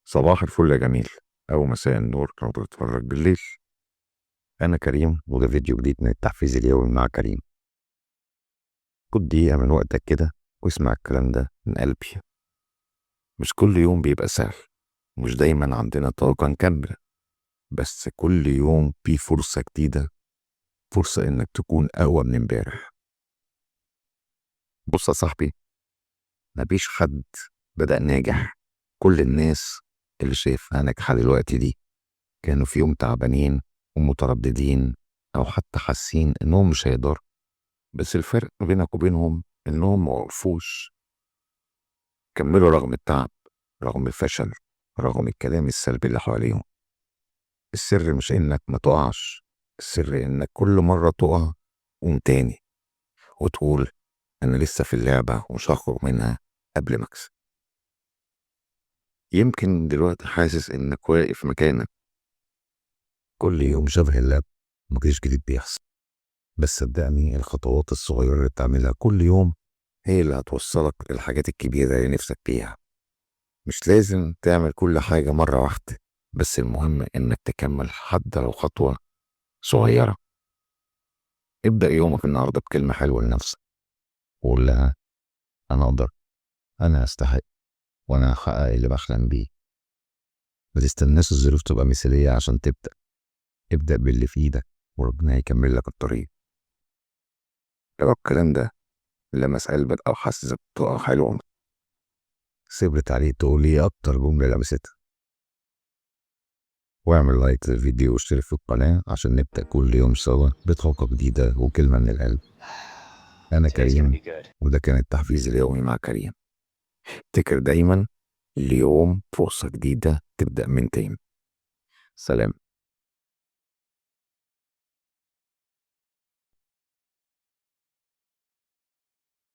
صباح الفل يا جميل، أو مساء النور لو بتتفرج بالليل. أنا كريم وده فيديو جديد من التحفيز اليومي مع كريم. خد دقيقة من وقتك كده واسمع الكلام ده من قلبي. مش كل يوم بيبقى سهل، مش دايما عندنا طاقة نكمل، بس كل يوم في فرصة جديدة، فرصة إنك تكون أقوى من امبارح. بص يا صاحبي، مفيش حد بدأ ناجح. كل الناس اللي شايفها ناجحة دلوقتي دي كانوا في يوم تعبانين ومترددين، أو حتى حاسين إنهم مش هيقدروا. بس الفرق بينك وبينهم إنهم موقفوش، كملوا رغم التعب، رغم الفشل، رغم الكلام السلبي اللي حواليهم. السر مش إنك ما تقعش، السر إنك كل مرة تقع قوم تاني وتقول أنا لسه في اللعبة ومش هخرج منها قبل ما أكسب. يمكن دلوقتي حاسس إنك واقف مكانك، كل يوم شبه اللعب، مفيش جديد بيحصل. بس صدقني الخطوات الصغيرة اللي بتعملها كل يوم هي اللي هتوصلك للحاجات الكبيرة اللي نفسك فيها. مش لازم تعمل كل حاجة مرة واحدة، بس المهم إنك تكمل حتى لو خطوة صغيرة. ابدأ يومك النهاردة بكلمة حلوة لنفسك، وقول لها أنا أقدر، أنا أستحق، وأنا هحقق اللي بحلم بيه. ما تستناش الظروف تبقى مثالية عشان تبدأ. ابدأ باللي في إيدك وربنا يكمل لك الطريق. لو الكلام ده لمس قلبك أو حسسك بطاقة حلوة، صبرت عليه تقول لي أكتر جملة لمستها. واعمل لايك للفيديو واشترك في القناة عشان نبدأ كل يوم سوا بطاقة جديدة وكلمة من القلب. أنا Today's gonna كريم، be good. وده كان التحفيز اليومي مع كريم. افتكر دايما اليوم فرصة جديدة تبدأ من تاني. سلام.